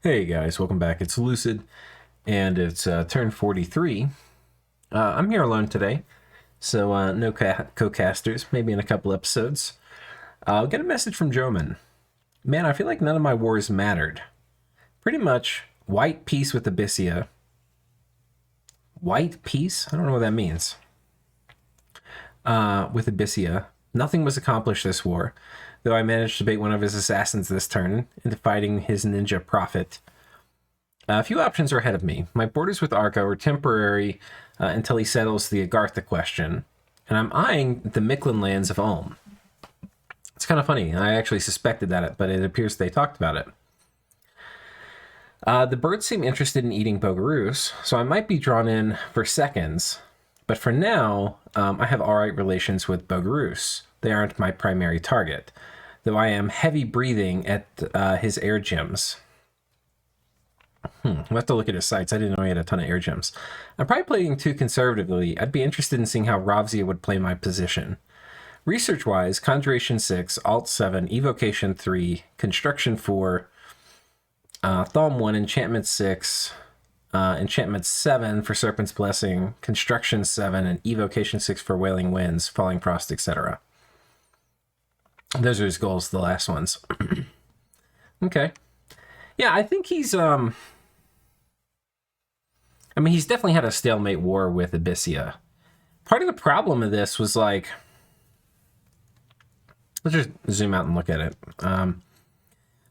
Hey guys, welcome back. It's Lucid, and it's turn 43. I'm here alone today, so no co-casters, maybe in a couple episodes. I'll get a message from Jomon. Man, I feel like none of my wars mattered. Pretty much, white peace with abysia. White peace? I don't know what that means. With abysia. Nothing was accomplished this war, though I managed to bait one of his assassins this turn into fighting his ninja prophet. A few options are ahead of me. My borders with Arco are temporary until he settles the Agartha question, and I'm eyeing the Mictlan lands of Ulm. It's kind of funny. I actually suspected that, but it appears they talked about it. The birds seem interested in eating Bogaroos, so I might be drawn in for seconds. But for now, I have alright relations with Bogaroos. They aren't my primary target, though I am heavy breathing at his air gems. We'll have to look at his sites. I didn't know he had a ton of air gems. I'm probably playing too conservatively. I'd be interested in seeing how Ravzia would play my position. Research-wise, Conjuration 6, Alt 7, Evocation 3, Construction 4, Thumb 1, Enchantment 6, Enchantment 7 for Serpent's Blessing, Construction 7, and Evocation 6 for Wailing Winds, Falling Frost, etc. Those are his goals, the last ones. Okay. Yeah, I think he's, he's definitely had a stalemate war with Abysia. Part of the problem of this was, like, let's just zoom out and look at it.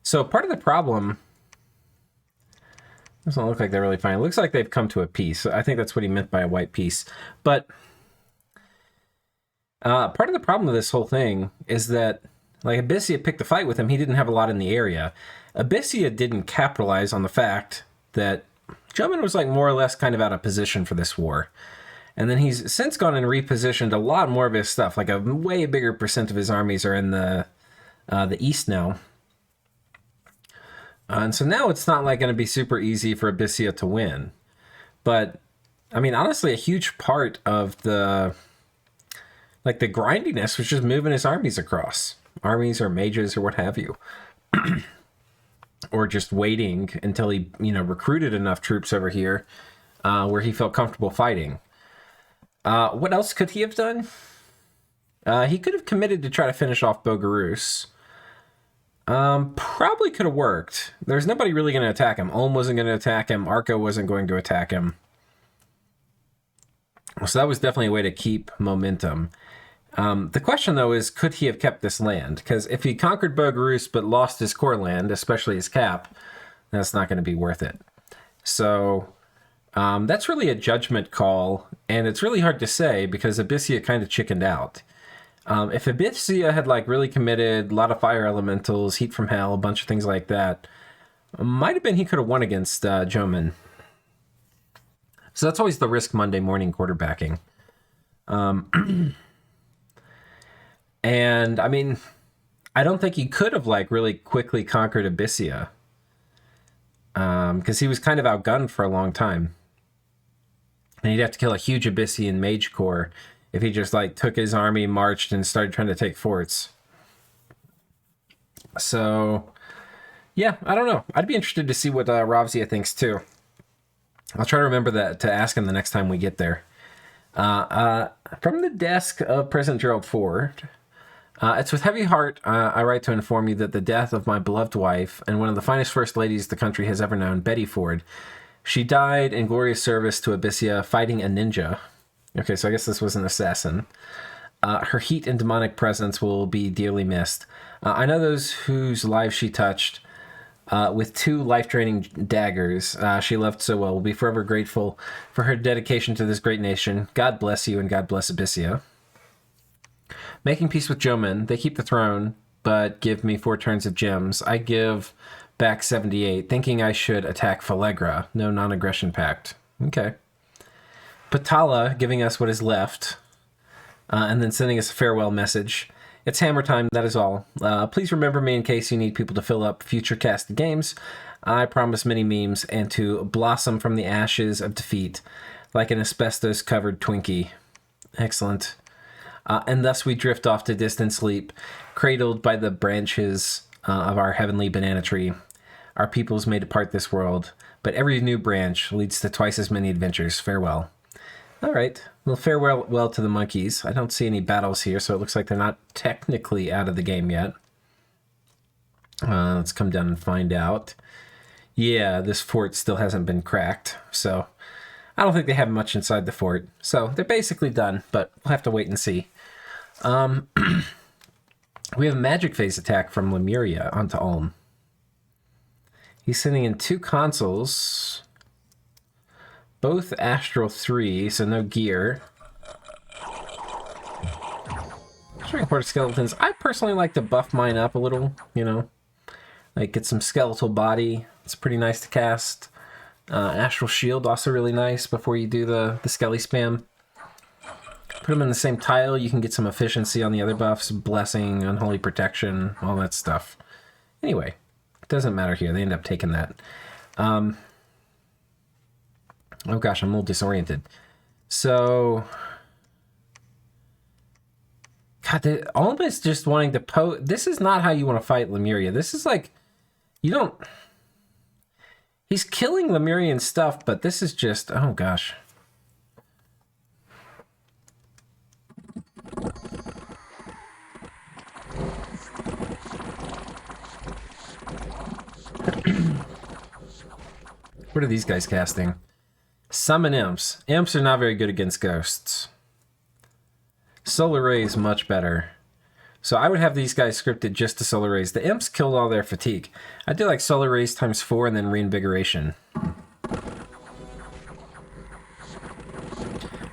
So part of the problem doesn't look like they're really fine. It looks like they've come to a peace. I think that's what he meant by a white peace. But part of the problem of this whole thing is that, like, Abysia picked a fight with him. He didn't have a lot in the area. Abysia didn't capitalize on the fact that Jomon was, like, more or less kind of out of position for this war. And then he's since gone and repositioned a lot more of his stuff. Like, a way bigger percent of his armies are in the east now. And so now it's not, like, going to be super easy for Abysia to win. But, I mean, honestly, a huge part of the, like, the grindiness was just moving his armies across. Armies or mages or what have you. Or just waiting until he, recruited enough troops over here where he felt comfortable fighting. What else could he have done? He could have committed to try to finish off Bogaroos. Probably could have worked. There's nobody really going to attack him. Ulm wasn't going to attack him. Arco wasn't going to attack him. So that was definitely a way to keep momentum. The question, though, is could he have kept this land? Because if he conquered Bogaroos but lost his core land, especially his cap, that's not going to be worth it. So that's really a judgment call, and it's really hard to say because Abysia kind of chickened out. If Abysia had, like, really committed, a lot of fire elementals, heat from hell, a bunch of things like that, might have been he could have won against Jomon. So that's always the risk Monday morning quarterbacking. And, I mean, I don't think he could have, like, really quickly conquered Abysia. Because he was kind of outgunned for a long time. And he'd have to kill a huge Abyssian mage corps if he just, like, took his army, marched, and started trying to take forts. So, yeah, I don't know. I'd be interested to see what Ravzia thinks, too. I'll try to remember that to ask him the next time we get there. From the desk of President Gerald Ford... it's with heavy heart I write to inform you that the death of my beloved wife and one of the finest first ladies the country has ever known, Betty Ford, she died in glorious service to Abysia fighting a ninja. Okay, so I guess this was an assassin. Her heat and demonic presence will be dearly missed. I know those whose lives she touched with 2 life-draining daggers she loved so well will be forever grateful for her dedication to this great nation. God bless you and God bless Abysia. Making peace with Jomon, they keep the throne, but give me 4 turns of gems. I give back 78, thinking I should attack Falegra. No non-aggression pact. Okay. Patala giving us what is left, and then sending us a farewell message. It's hammer time, that is all. Please remember me in case you need people to fill up future casted games. I promise many memes and to blossom from the ashes of defeat like an asbestos-covered Twinkie. Excellent. And thus we drift off to distant sleep, cradled by the branches of our heavenly banana tree. Our peoples may depart this world, but every new branch leads to twice as many adventures. Farewell. All right. Well, farewell to the monkeys. I don't see any battles here, so it looks like they're not technically out of the game yet. Let's come down and find out. Yeah, this fort still hasn't been cracked, so I don't think they have much inside the fort. So they're basically done, but we'll have to wait and see. We have a magic phase attack from Lemuria onto Ulm. He's sending in 2 consoles, both Astral 3, so no gear. String Port Skeletons. I personally like to buff mine up a little, you know, like get some skeletal body. It's pretty nice to cast. Astral Shield, also really nice before you do the Skelly spam. Put them in the same tile, you can get some efficiency on the other buffs, Blessing, Unholy Protection, all that stuff. Anyway, it doesn't matter here, they end up taking that. Oh gosh, I'm a little disoriented. So, God, almost just wanting to this is not how you want to fight Lemuria. This is like, you don't... He's killing Lemurian stuff, but this is just, oh gosh. What are these guys casting? Summon imps. Imps are not very good against ghosts. Solar Rays much better. So I would have these guys scripted just to Solar Rays. The imps killed all their fatigue. I do like Solar Rays times 4 and then Reinvigoration.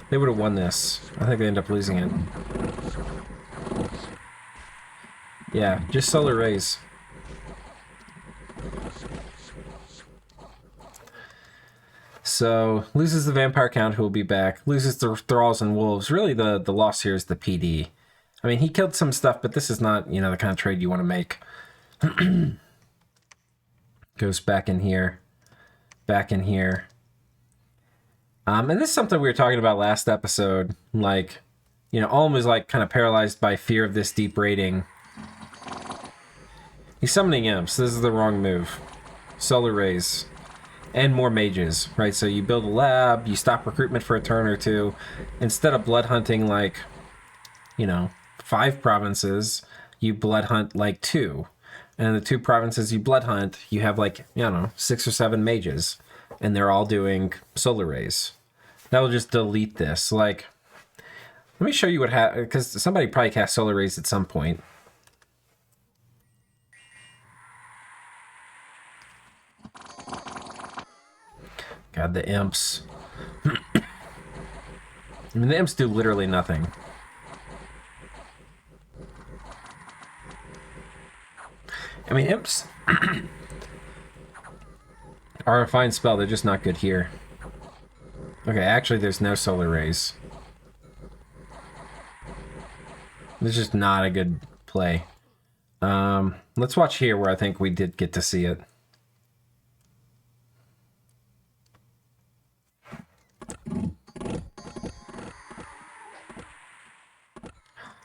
They would have won this. I think they end up losing it. Yeah, just Solar Rays. So, loses the Vampire Count, who will be back. Loses the Thralls and Wolves. Really, the loss here is the PD. I mean, he killed some stuff, but this is not, you know, the kind of trade you want to make. Goes back in here. Back in here. And this is something we were talking about last episode. Like, you know, Ulm is like kind of paralyzed by fear of this deep raiding. He's summoning imps. This is the wrong move. Solar Rays. And more mages, right? So you build a lab, you stop recruitment for a turn or 2. Instead of blood hunting like, you know, 5 provinces, you blood hunt like 2. And the 2 provinces you blood hunt, you have like, you know, 6 or 7 mages. And they're all doing Solar Rays. That will just delete this. Like, let me show you what happened, because somebody probably cast Solar Rays at some point. God, the imps. I mean, the imps do literally nothing. I mean, imps are a fine spell. They're just not good here. Okay, actually, there's no Solar Rays. This is just not a good play. Let's watch here where I think we did get to see it.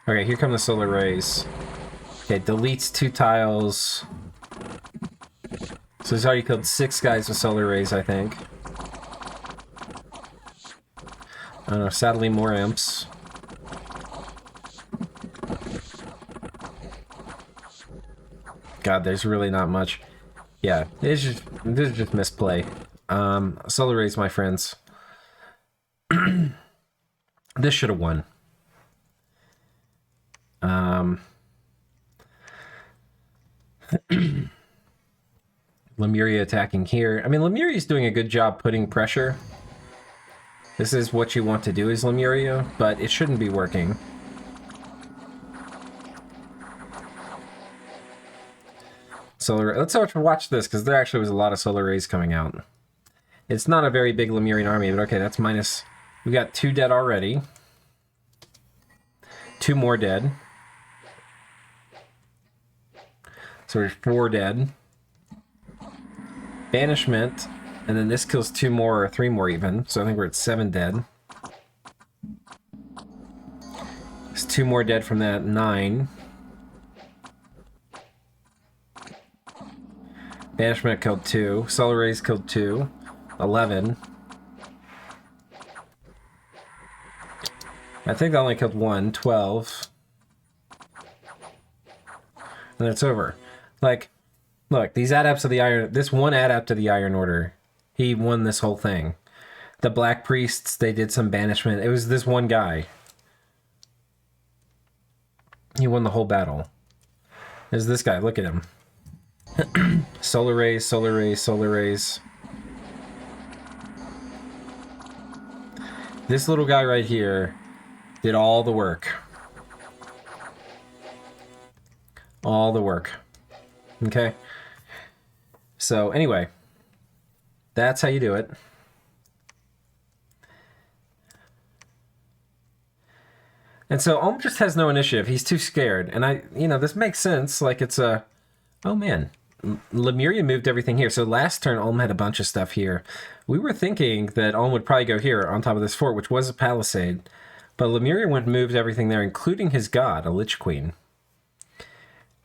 Okay, here come the Solar Rays. Okay, deletes 2 tiles. So he's already killed 6 guys with Solar Rays, I think. I don't know, sadly more imps. God, there's really not much. Yeah, this is just misplay. Solar Rays, my friends. This should have won. Lemuria attacking here. I mean, Lemuria's doing a good job putting pressure. This is what you want to do as Lemuria, but it shouldn't be working. Solar. Let's watch this, because there actually was a lot of Solar Rays coming out. It's not a very big Lemurian army, but okay, that's minus... We got 2 dead already. 2 more dead. So there's 4 dead. Banishment. And then this kills 2 more, or 3 more even. So I think we're at 7 dead. There's 2 more dead from that, 9. Banishment killed 2. Solar Rays killed 2. 11. I think that only killed 1. 12. And it's over. Like, look, these adepts of the Iron... This one adept of the Iron Order, he won this whole thing. The Black Priests, they did some banishment. It was this one guy. He won the whole battle. There's this guy. Look at him. Solar Rays, Solar Rays, Solar Rays. This little guy right here did all the work. All the work. Okay? So, anyway. That's how you do it. And so Ulm just has no initiative. He's too scared. And this makes sense. Like, it's a... Oh, man. Lemuria moved everything here. So last turn, Ulm had a bunch of stuff here. We were thinking that Ulm would probably go here on top of this fort, which was a palisade. But Lemuria went and moved everything there, including his god, a Lich Queen.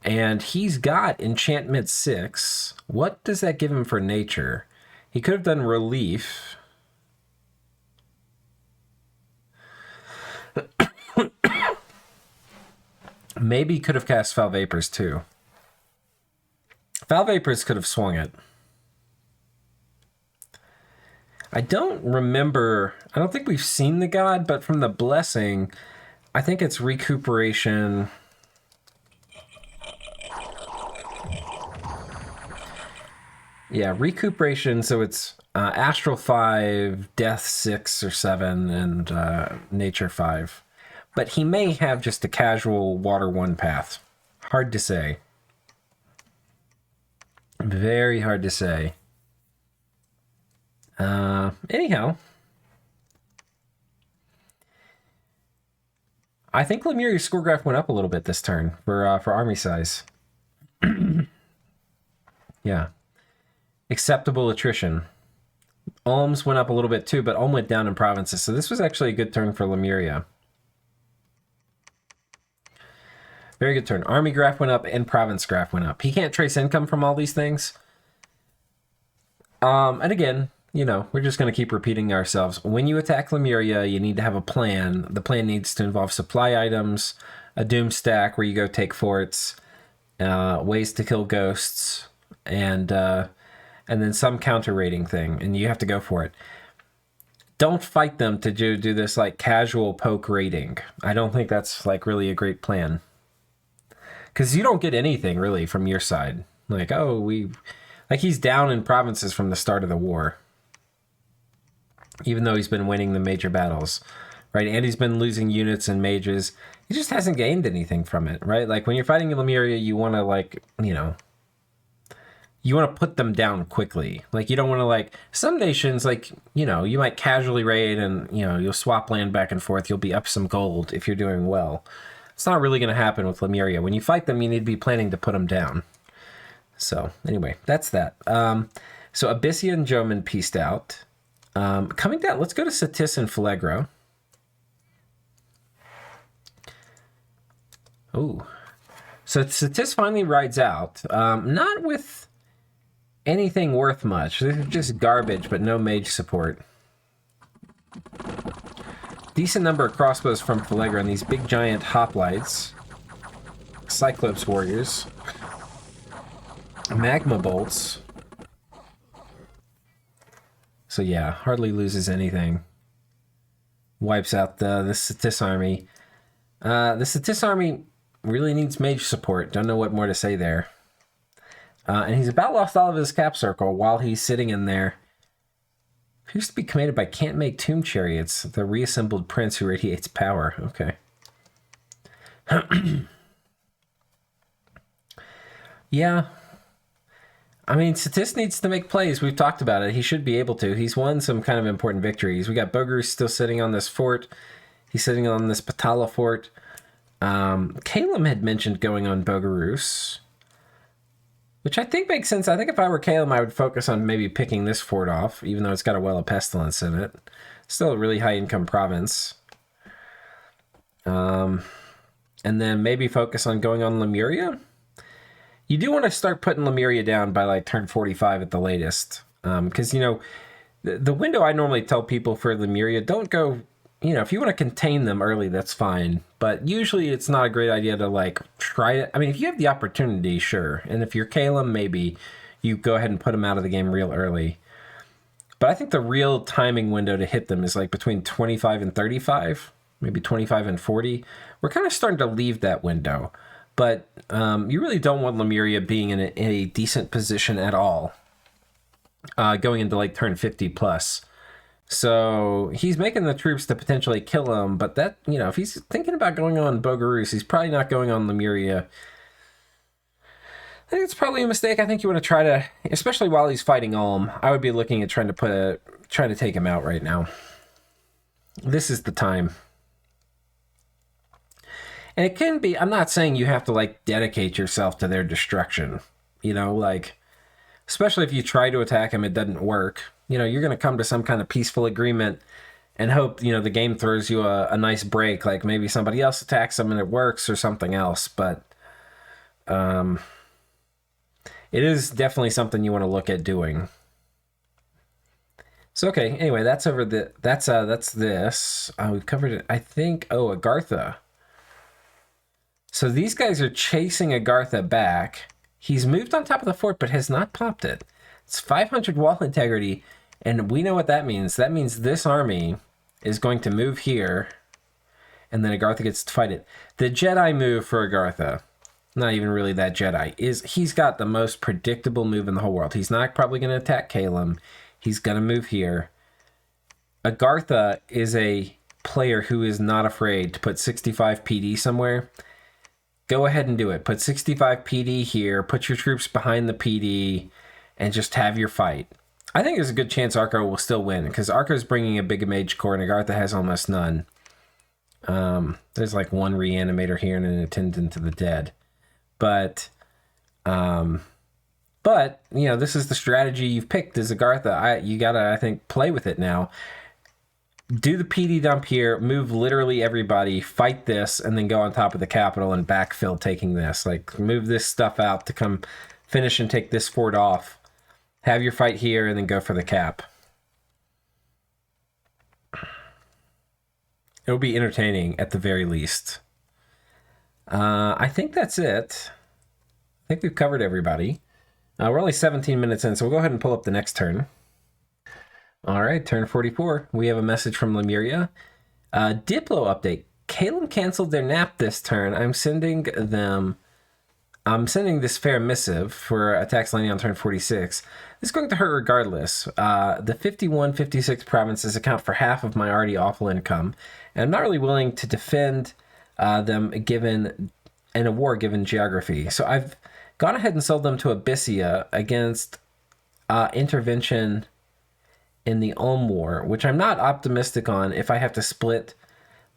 And he's got Enchantment 6. What does that give him for nature? He could have done Relief. Maybe he could have cast Foul Vapors, too. Foul Vapors could have swung it. I don't remember... I don't think we've seen the god, but from the Blessing, I think it's Recuperation... Yeah, Recuperation, so it's Astral 5, Death 6 or 7, and Nature 5. But he may have just a casual Water 1 path. Hard to say. Very hard to say. Anyhow. I think Lemuria's score graph went up a little bit this turn for army size. Yeah. Acceptable attrition. Ulm's went up a little bit too, but Ulm went down in provinces. So this was actually a good turn for Lemuria. Very good turn. Army graph went up and province graph went up. He can't trace income from all these things. And again, we're just going to keep repeating ourselves. When you attack Lemuria, you need to have a plan. The plan needs to involve supply items, a doom stack where you go take forts, ways to kill ghosts, and then some counter raiding thing, and you have to go for it. Don't fight them to do this like casual poke raiding. I don't think that's like really a great plan. Because you don't get anything really from your side. Like, he's down in provinces from the start of the war. Even though he's been winning the major battles, right? And he's been losing units and mages. He just hasn't gained anything from it, right? Like when you're fighting Lemuria, you want to you want to put them down quickly. Like you don't want to some nations, you might casually raid and, you'll swap land back and forth. You'll be up some gold if you're doing well. It's not really going to happen with Lemuria. When you fight them, you need to be planning to put them down. So, anyway, that's that. So, Abysia and Jomon pieced out. Coming down, let's go to Satis and Felegro. Oh. So, Satis finally rides out. Not with anything worth much. This is just garbage, but no mage support. Decent number of crossbows from Felegro and these big giant hoplites. Cyclops warriors. Magma bolts. So yeah, hardly loses anything. Wipes out the Satis army. The Satis army really needs mage support. Don't know what more to say there. And he's about lost all of his cap circle while he's sitting in there. Appears to be commanded by Can't Make Tomb Chariots, the reassembled prince who radiates power. Okay. Yeah. I mean, Satis needs to make plays. We've talked about it. He should be able to. He's won some kind of important victories. We got Bogarus still sitting on this fort. He's sitting on this Patala fort. Caelum had mentioned going on Bogarus, which I think makes sense. I think if I were Caelum, I would focus on maybe picking this fort off, even though it's got a Well of Pestilence in it. Still a really high-income province. And then maybe focus on going on Lemuria. You do want to start putting Lemuria down by like turn 45 at the latest. Because, the window I normally tell people for Lemuria, don't go, if you want to contain them early, that's fine. But usually it's not a great idea to like try it. I mean, if you have the opportunity, sure. And if you're Caelum, maybe you go ahead and put them out of the game real early. But I think the real timing window to hit them is like between 25 and 35, maybe 25 and 40. We're kind of starting to leave that window. But you really don't want Lemuria being in a decent position at all going into like turn 50 plus. So he's making the troops to potentially kill him, but that, if he's thinking about going on Bogarus, he's probably not going on Lemuria. I think it's probably a mistake. I think you want to try to, especially while he's fighting Ulm, I would be looking at trying to take him out right now. This is the time. And it can be, I'm not saying you have to like dedicate yourself to their destruction, especially if you try to attack him, it doesn't work. You're going to come to some kind of peaceful agreement and hope, the game throws you a nice break, like maybe somebody else attacks him and it works or something else. But it is definitely something you want to look at doing. So, okay, anyway, that's this. We've covered it, I think. Oh, Agartha. So these guys are chasing Agartha back. He's moved on top of the fort, but has not popped it. It's 500 wall integrity, and we know what that means. That means this army is going to move here, and then Agartha gets to fight it. The Jedi move for Agartha, not even really that Jedi, is he's got the most predictable move in the whole world. He's not probably going to attack Caelum. He's going to move here. Agartha is a player who is not afraid to put 65 PD somewhere. Go ahead and do it. Put 65 PD here, put your troops behind the PD, and just have your fight. I think there's a good chance Arco will still win, because Arco's bringing a big mage corps, and Agartha has almost none. There's like one reanimator here and an attendant to the dead. But this is the strategy you've picked as Agartha. You gotta, I think, play with it now. Do the PD dump here, move literally everybody, fight this, and then go on top of the capital and backfill taking this. Like, move this stuff out to come finish and take this fort off. Have your fight here, and then go for the cap. It'll be entertaining, at the very least. I think that's it. I think we've covered everybody. We're only 17 minutes in, so we'll go ahead and pull up the next turn. All right, turn 44. We have a message from Lemuria. Diplo update. Caelum canceled their nap this turn. I'm sending this fair missive for attacks landing on turn 46. This is going to hurt regardless. The 51-56 provinces account for half of my already awful income, and I'm not really willing to defend them in a war given geography. So I've gone ahead and sold them to Abysia against intervention in the Ulm War, which I'm not optimistic on if I have to split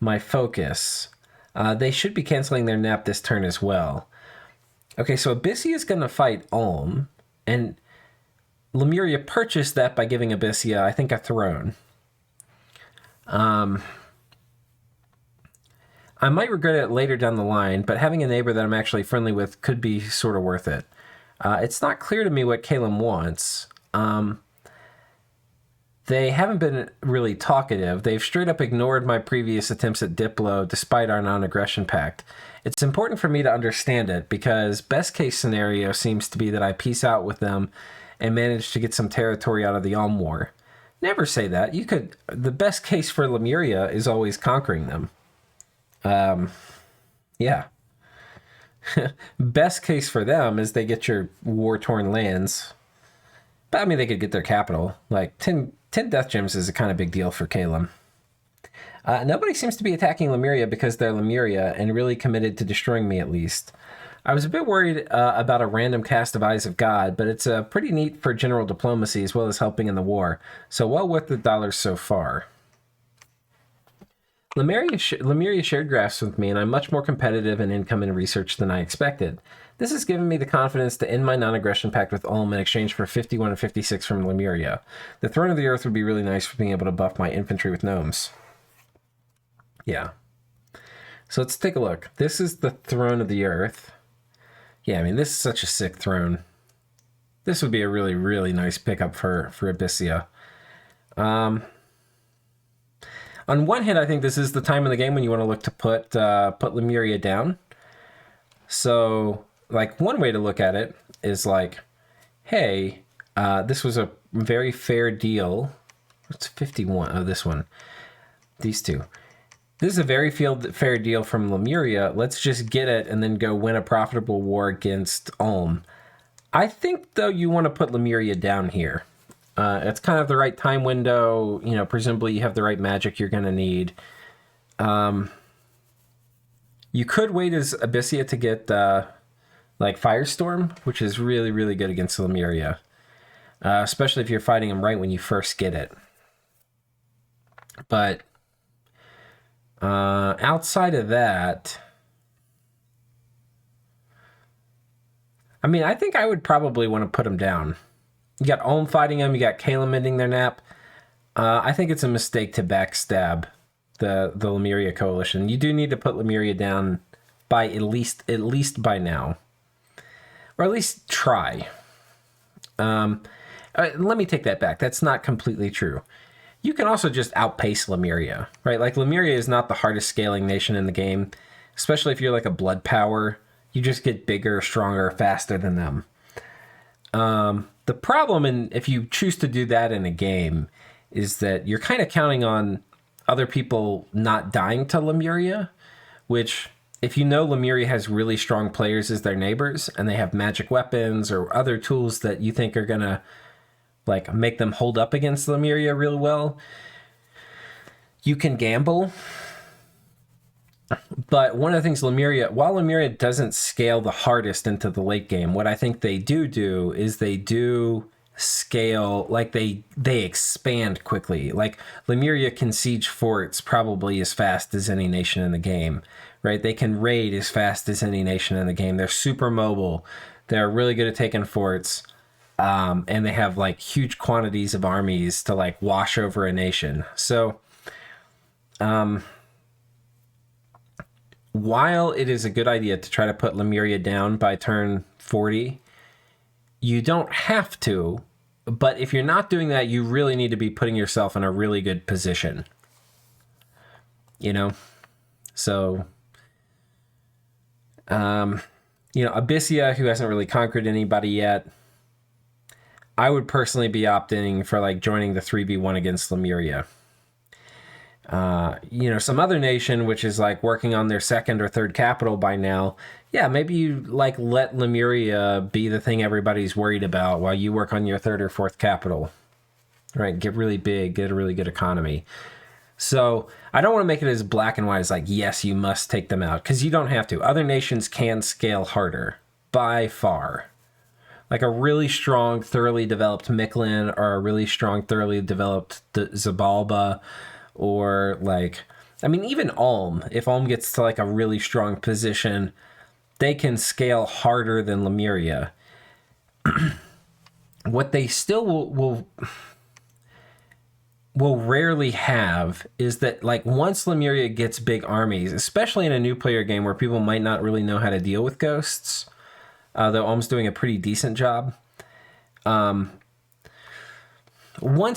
my focus. They should be canceling their nap this turn as well. Okay, so Abysia is going to fight Ulm, and Lemuria purchased that by giving Abysia, I think, a throne. I might regret it later down the line, but having a neighbor that I'm actually friendly with could be sort of worth it. It's not clear to me what Caelum wants. They haven't been really talkative. They've straight up ignored my previous attempts at Diplo despite our non-aggression pact. It's important for me to understand it because best case scenario seems to be that I peace out with them and manage to get some territory out of the Ulm War. Never say that. The best case for Lemuria is always conquering them. Yeah. Best case for them is they get your war-torn lands. But I mean, they could get their capital. Like 10 death gems is a kind of big deal for Caelum. Nobody seems to be attacking Lemuria because they're Lemuria and really committed to destroying me at least. I was a bit worried about a random cast of Eyes of God, but it's pretty neat for general diplomacy as well as helping in the war. So well worth the dollars so far. Lemuria shared graphs with me, and I'm much more competitive in income and research than I expected. This has given me the confidence to end my non-aggression pact with Ulm in exchange for 51 and 56 from Lemuria. The Throne of the Earth would be really nice for being able to buff my infantry with gnomes. Yeah. So let's take a look. This is the Throne of the Earth. Yeah, I mean, this is such a sick throne. This would be a really, really nice pickup for abysia. On one hand, I think this is the time in the game when you want to look to put Lemuria down. So, like, one way to look at it is like, hey, this was a very fair deal. It's 51. Oh, this one. These two. This is a very fair deal from Lemuria. Let's just get it and then go win a profitable war against Ulm. I think, though, you want to put Lemuria down here. It's kind of the right time window. You know, presumably you have the right magic you're going to need. You could wait as Abysia to get, like, Firestorm, which is really, really good against Lemuria. Especially if you're fighting him right when you first get it. But outside of that, I mean, I think I would probably want to put him down. You got Ulm fighting him. You got Caelum ending their nap. I think it's a mistake to backstab the Lemuria coalition. You do need to put Lemuria down by at least by now, or at least try. Let me take that back. That's not completely true. You can also just outpace Lemuria, right? Like, Lemuria is not the hardest scaling nation in the game, especially if you're like a blood power. You just get bigger, stronger, faster than them. The problem, if you choose to do that in a game, is that you're kind of counting on other people not dying to Lemuria, which, if you know Lemuria has really strong players as their neighbors, and they have magic weapons or other tools that you think are going to, like, make them hold up against Lemuria real well, you can gamble. But one of the things while Lemuria doesn't scale the hardest into the late game, what I think they do is they do scale, like, they expand quickly. Like, Lemuria can siege forts probably as fast as any nation in the game, right? They can raid as fast as any nation in the game. They're super mobile. They're really good at taking forts. And they have, like, huge quantities of armies to, like, wash over a nation. So, while it is a good idea to try to put Lemuria down by turn 40, you don't have to. But if you're not doing that, you really need to be putting yourself in a really good position. You know? So, Abysia, who hasn't really conquered anybody yet, I would personally be opting for, like, joining the 3v1 against Lemuria. Some other nation which is, like, working on their second or third capital by now, yeah, maybe you, like, let Lemuria be the thing everybody's worried about while you work on your third or fourth capital. Right? Get really big, get a really good economy. So I don't want to make it as black and white as, like, yes, you must take them out, because you don't have to. Other nations can scale harder, by far. Like, a really strong, thoroughly developed Mictlan, or a really strong, thoroughly developed Zabalba, or, like, I mean, even Ulm, if Ulm gets to, like, a really strong position, they can scale harder than Lemuria. What they still will rarely have is that, like, once Lemuria gets big armies, especially in a new player game where people might not really know how to deal with ghosts, though Ulm's doing a pretty decent job. Once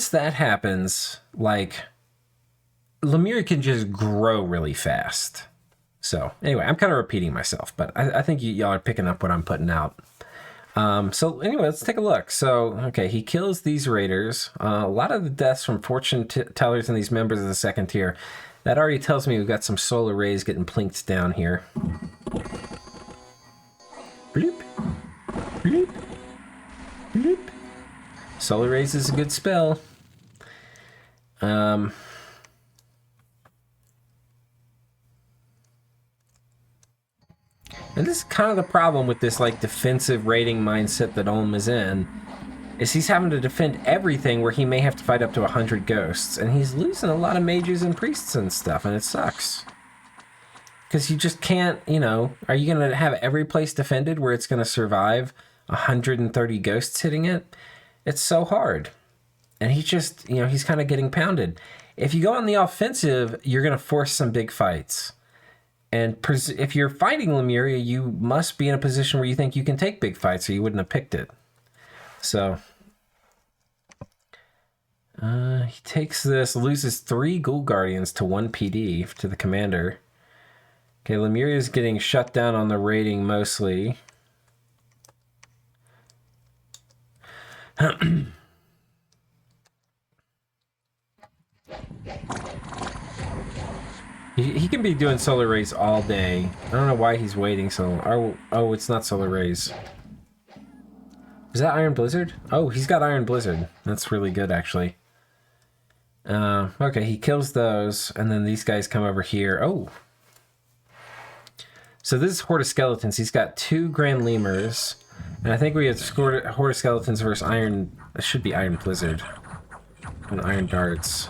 that happens, like, Lemuria can just grow really fast. So, anyway, I'm kind of repeating myself, but I think y'all are picking up what I'm putting out. So, anyway, let's take a look. So, okay, he kills these raiders. A lot of the deaths from fortune tellers and these members of the second tier. That already tells me we've got some solar rays getting plinked down here. Bloop. Bloop. Bloop. Solar rays is a good spell. And this is kind of the problem with this, like, defensive raiding mindset that Ulm is in, is he's having to defend everything where he may have to fight up to 100 ghosts, and he's losing a lot of mages and priests and stuff, and it sucks. Because you just can't, are you going to have every place defended where it's going to survive 130 ghosts hitting it? It's so hard. And he just, he's kind of getting pounded. If you go on the offensive, you're going to force some big fights. And if you're fighting Lemuria, you must be in a position where you think you can take big fights, or you wouldn't have picked it. So he takes this, loses 3 Ghoul Guardians to 1 PD to the commander. Okay, Lemuria is getting shut down on the raiding mostly. He can be doing solar rays all day. I don't know why he's waiting so. Oh, it's not solar rays. Is that Iron Blizzard? Oh, he's got Iron Blizzard. That's really good, actually. Okay, he kills those, and then these guys come over here. Oh. So this is Horde of Skeletons. He's got 2 Grand Lemurs, and I think we have scored Horde of Skeletons versus Iron... It should be Iron Blizzard. And Iron Darts.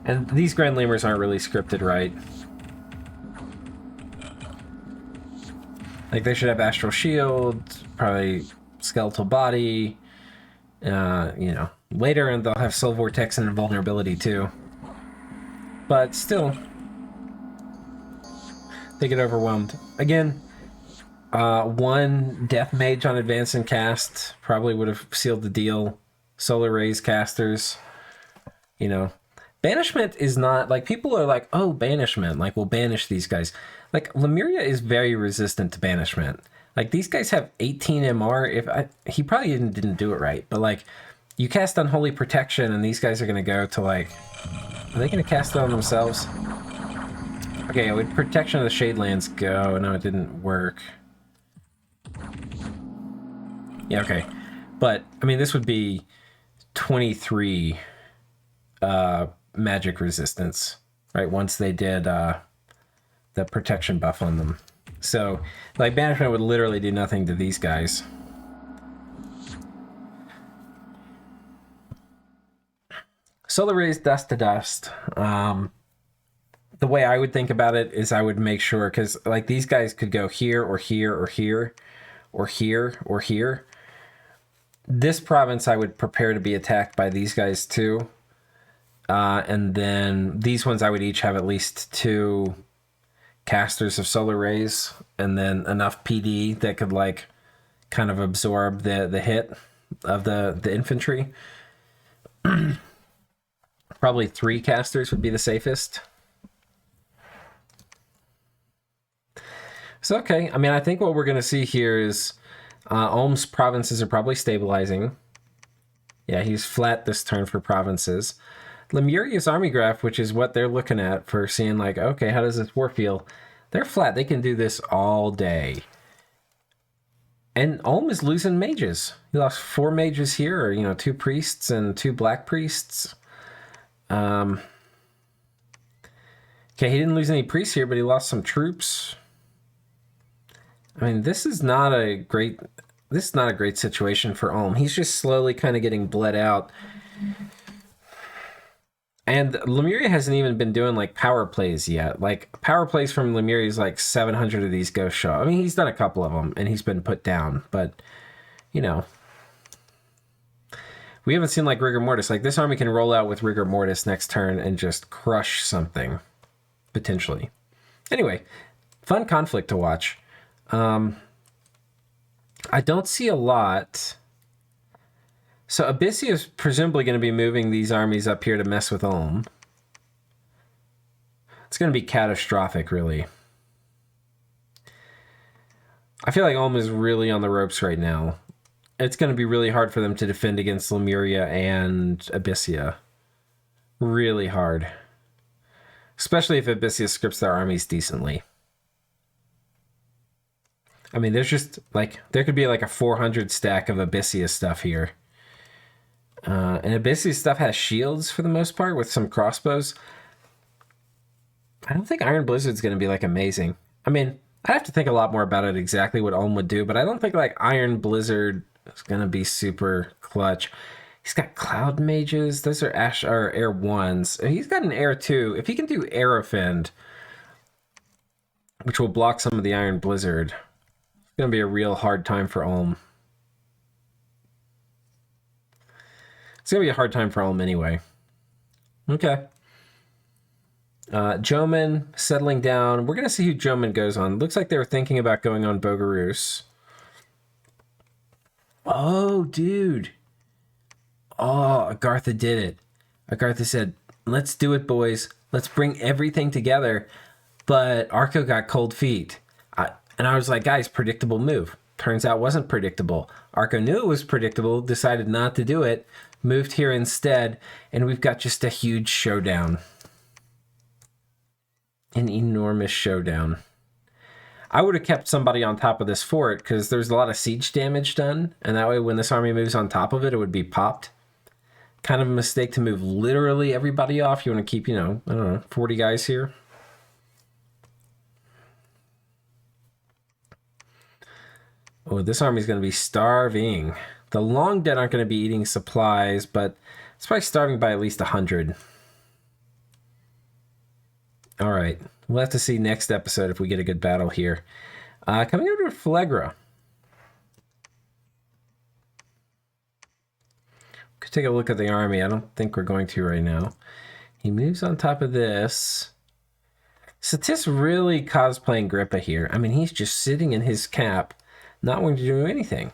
And these Grand Lemurs aren't really scripted right. Like, they should have Astral Shield, probably Skeletal Body, you know. Later, and they'll have Soul Vortex and Invulnerability, too. But still, they get overwhelmed. Again, 1 Death Mage on Advance and Cast probably would have sealed the deal. Solar Rays casters, you know. Banishment is not, like, people are like, oh, banishment, like, we'll banish these guys. Like, Lemuria is very resistant to banishment. Like, these guys have 18 MR. He probably didn't do it right, but, like, you cast Unholy Protection, and these guys are going to go to, like, are they going to cast it on themselves? Okay, would Protection of the Shadelands go? No, it didn't work. Yeah, okay. But, I mean, this would be 23 magic resistance, right? Once they did the protection buff on them. So, like, banishment would literally do nothing to these guys. Solar Rays, dust to dust. The way I would think about it is I would make sure, because, like, these guys could go here, or here, or here, or here, or here. This province I would prepare to be attacked by these guys, too. And then these ones I would each have at least 2 casters of Solar Rays, and then enough PD that could, like, kind of absorb the hit of the infantry. Probably 3 casters would be the safest. So, okay. I mean, I think what we're going to see here is Ulm's provinces are probably stabilizing. Yeah, he's flat this turn for provinces. Lemuria's army graph, which is what they're looking at for seeing, like, okay, how does this war feel? They're flat. They can do this all day. And Ulm is losing mages. He lost 4 mages here, or, you know, 2 priests and 2 black priests. Okay, he didn't lose any priests here, but he lost some troops. I mean, this is not a great situation for Ulm. He's just slowly kind of getting bled out. And Lemuria hasn't even been doing, like, power plays yet. Like, power plays from Lemuria is like 700 of these Ghost Shaw. I mean, he's done a couple of them, and he's been put down. But, you know, we haven't seen, like, Rigor Mortis. Like, this army can roll out with Rigor Mortis next turn and just crush something, potentially. Anyway, fun conflict to watch. I don't see a lot. So Abysia is presumably going to be moving these armies up here to mess with Ulm. It's going to be catastrophic, really. I feel like Ulm is really on the ropes right now. It's going to be really hard for them to defend against Lemuria and Abysia. Really hard. Especially if Abysia scripts their armies decently. I mean, there's just, like, there could be like a 400 stack of Abysia stuff here. And Abysia stuff has shields for the most part with some crossbows. I don't think Iron Blizzard's going to be, like, amazing. I mean, I have to think a lot more about it, exactly what Ulm would do, but I don't think, like, Iron Blizzard is going to be super clutch. He's got Cloud Mages. Those are Air 1s. He's got an Air 2. If he can do Aerofend, which will block some of the Iron Blizzard, it's going to be a real hard time for Ulm. It's going to be a hard time for Ulm anyway. Okay. Jomon settling down. We're going to see who Jomon goes on. Looks like they were thinking about going on Bogarus. Oh, dude. Oh, Agartha did it. Agartha said, let's do it, boys. Let's bring everything together. But Arco got cold feet. And I was like, guys, predictable move. Turns out it wasn't predictable. Arco knew it was predictable, decided not to do it, moved here instead, and we've got just a huge showdown. An enormous showdown. I would have kept somebody on top of this fort because there's a lot of siege damage done, and that way when this army moves on top of it, it would be popped. Kind of a mistake to move literally everybody off. You want to keep, I don't know, 40 guys here. Oh, this army's going to be starving. The long dead aren't going to be eating supplies, but it's probably starving by at least 100. All right. We'll have to see next episode if we get a good battle here. Coming over to Phlegra. Could take a look at the army. I don't think we're going to right now. He moves on top of this. Satis really cosplaying Grippa here. I mean, he's just sitting in his cap, not wanting to do anything.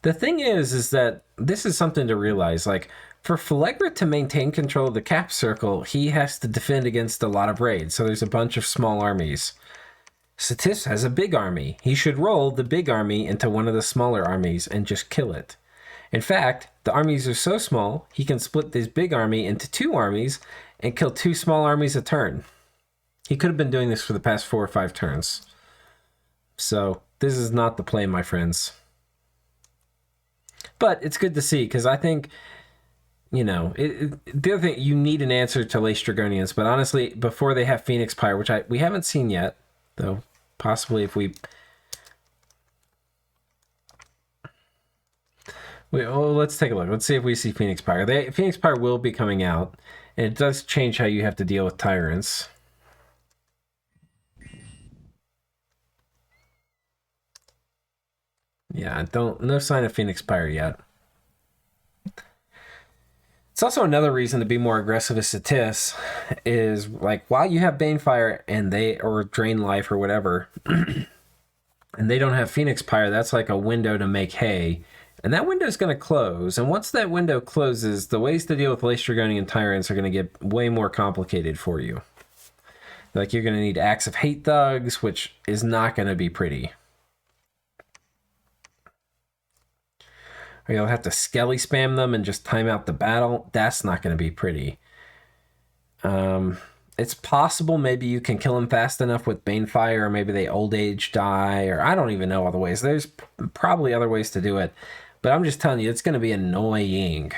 The thing is that this is something to realize. Like, for Phlegra to maintain control of the cap circle, he has to defend against a lot of raids. So there's a bunch of small armies. Satis has a big army. He should roll the big army into one of the smaller armies and just kill it. In fact, the armies are so small, he can split this big army into 2 armies and kill 2 small armies a turn. He could have been doing this for the past 4 or 5 turns. So this is not the play, my friends. But it's good to see, because I think, the other thing, you need an answer to Lace Dragonians, but honestly, before they have Phoenix Pyre, which we haven't seen yet, though possibly if let's take a look. Let's see if we see Phoenix Pyre. Phoenix Pyre will be coming out, and it does change how you have to deal with tyrants. Yeah, no sign of Phoenix Pyre yet. It's also another reason to be more aggressive as Satis is, like, while you have Banefire or Drain Life or whatever, and they don't have Phoenix Pyre, that's like a window to make hay. And that window is going to close. And once that window closes, the ways to deal with Lace Dragonian Tyrants are going to get way more complicated for you. Like, you're going to need Acts of Hate Thugs, which is not going to be pretty. Or you'll have to Skelly spam them and just time out the battle. That's not going to be pretty. It's possible maybe you can kill them fast enough with Banefire, or maybe they old age die, or I don't even know all the ways. There's probably other ways to do it. But I'm just telling you, it's going to be annoying.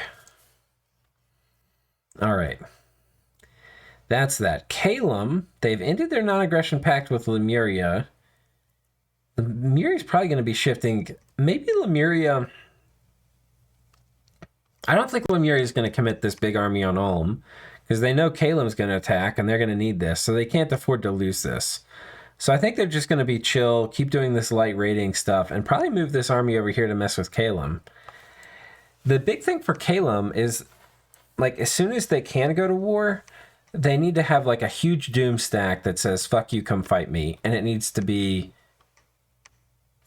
All right. That's that. Caelum, they've ended their non-aggression pact with Lemuria. Lemuria's probably going to be shifting. Maybe Lemuria... I don't think Lemuria is going to commit this big army on Ulm, because they know Caelum's going to attack, and they're going to need this, so they can't afford to lose this. So I think they're just going to be chill, keep doing this light raiding stuff, and probably move this army over here to mess with Caelum. The big thing for Caelum is, like, as soon as they can go to war, they need to have, like, a huge doom stack that says, fuck you, come fight me, and it needs to be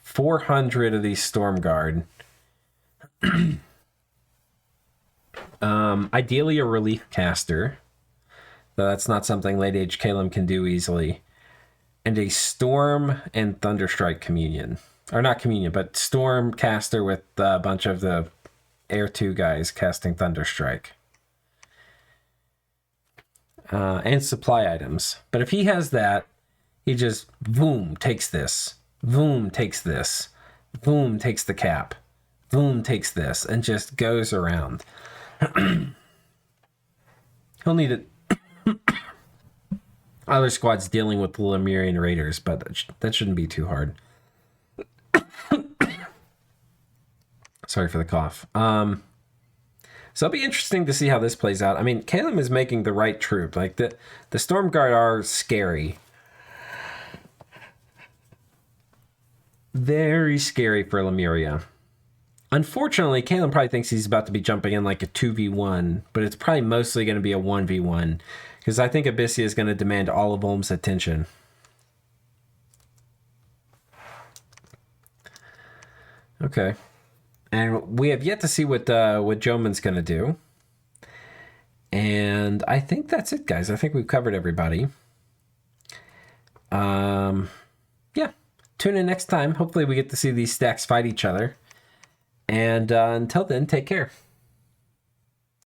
400 of these Storm Guard. Ideally a relief caster, though that's not something late age Caelum can do easily, and a Storm and Thunderstrike communion, or not communion, but Storm caster with a bunch of the Air 2 guys casting Thunderstrike, and supply items. But if he has that, he just boom takes this, boom takes this, boom takes the cap, boom takes this, and just goes around. He'll need it. Other squads dealing with the Lemurian Raiders, but that shouldn't be too hard. Sorry for the cough. So it'll be interesting to see how this plays out. I mean, Caelum is making the right troop. Like, the Storm Guard are scary. Very scary for Lemuria. Unfortunately, Caelum probably thinks he's about to be jumping in like a 2v1, but it's probably mostly going to be a 1v1, because I think abysia is going to demand all of Ulm's attention. Okay. And we have yet to see what Jomon's going to do. And I think that's it, guys. I think we've covered everybody. Yeah. Tune in next time. Hopefully we get to see these stacks fight each other. And until then, take care.